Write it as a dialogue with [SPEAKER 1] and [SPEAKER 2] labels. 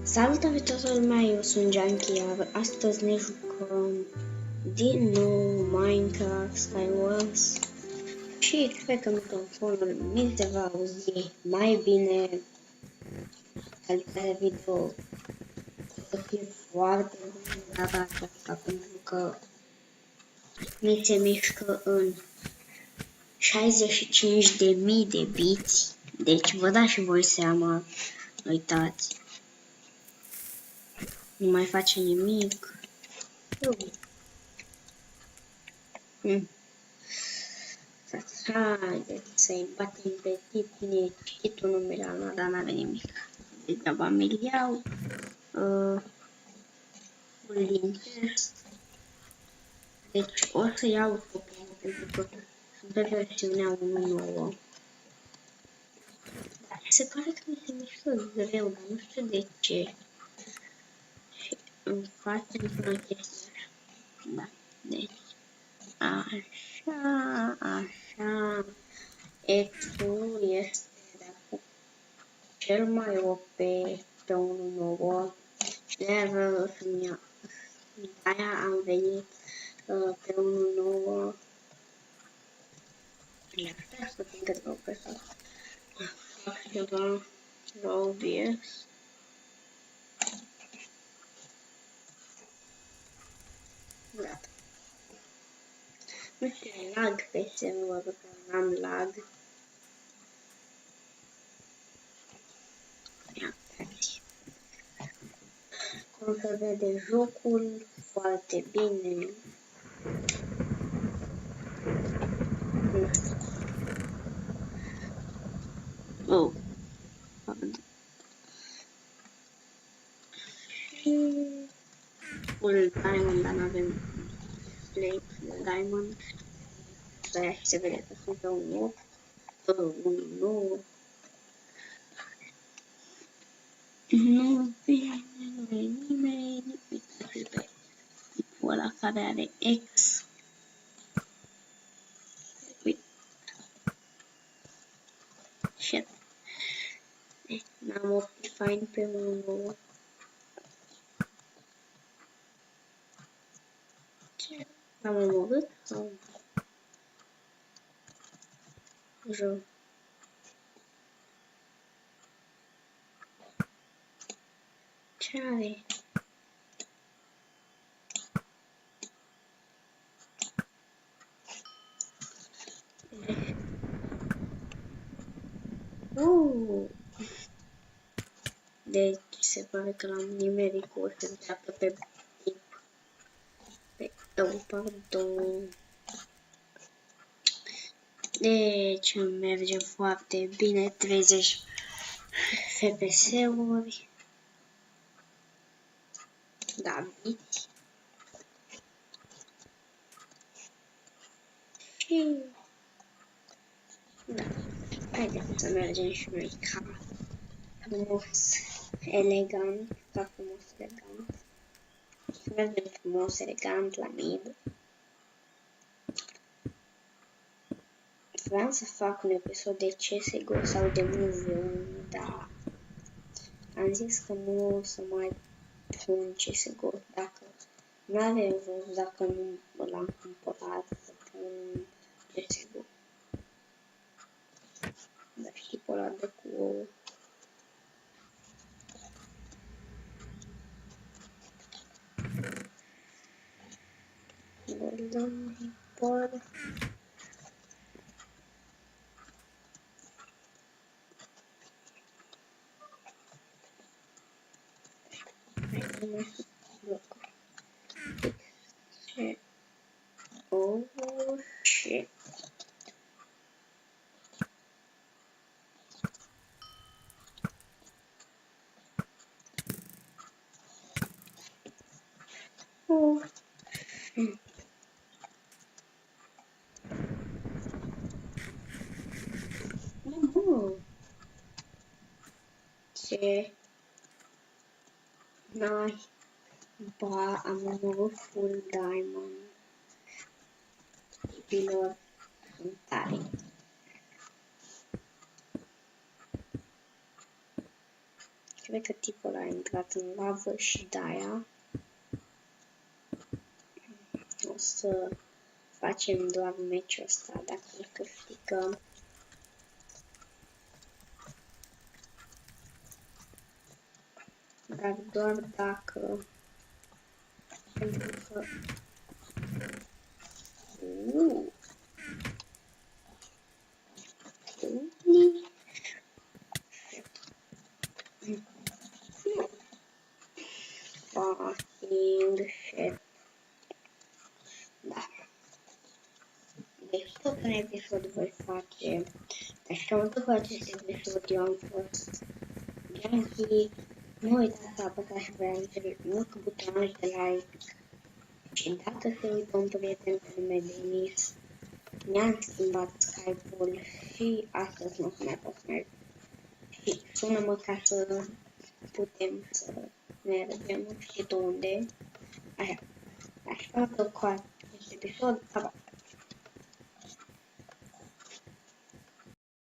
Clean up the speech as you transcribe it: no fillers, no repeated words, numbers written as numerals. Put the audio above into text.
[SPEAKER 1] Salutare toată lumea, eu sunt Junkie, iar astăzi ne jucăm din nou Minecraft Skywars și cred că microfonul mi se va auzi mai bine, calitatea video să fie foarte bună data aceasta pentru că mi se mișcă în 65.000 de biți, deci vă dați și voi seama, uitați. Nu mai face nimic. Haideți să-i batem pe tip. Bine, e citit-ul numele ăla, dar n-are nimic. Degeaba mi-l iau. Full din test. Deci o să iau totul pentru că sunt pe versiunea 1.9. Dar se pare că mi se mișcă greu, dar nu știu de ce. Și îmi facem până chestia. Da, deci. Așa. X-ul este de acum cel mai OP pe 1.9. De-aia am venit pe 1.9. Ia, stai să vedem cât vreau pe să fac ceva la OBS. Gata. Nu știu, lag pe server, că n-am lag. Ia, uitați. Cum se vede jocul foarte bine. Nu știu. Oh. Și full diamond, dar n-avem plate de diamond. Aia și se vede că sunt pe un 8, un 9. Nu vine nimeni. Uitați pe tipul ăla care are X. Uite. Shit. N-am Optifine pe un 9. Ce? L-am omorât? Sau? Jur. Ce are? Deci se pare că l-am nimerit cu o să înceapă pe tip. Pardon. Deci merge foarte bine, 30 FPS-uri. Da, biți. Și... da, haideți să mergem și noi ca frumos, elegant, ca frumos, elegant. Să mergem frumos, elegant la mid. Vreau să fac un episod de CSGO sau de Movie, dar am zis că nu o să mai pun CSGO dacă nu are rost, dacă nu l-am cumpărat să pun CSGO. Dar știi pe ăla de cu ouă. Golden Reaper. Oh shit. Oh. Ce? N-ai. Ba, am omorât full diamond. Pilor sunt tare. cred că tipul a intrat în lavă și de-aia o să facem doar meciul ăsta dacă îl câștigăm. Dar doar dacă, pentru că fucking shit. Da. Deci tot un episod voi face. Deci cam tot cu acest episod eu am fost Junkie. Nu uitați să apăsați pe butonul de like. Și dacă se uită un prieten pe nume Denis, mi-am schimbat Skype-ul și astăzi nu mai pot merge. Și sună-mă ca să putem să mergem, nu știu unde. Așa. Așa că cu acest episod, pa, pa.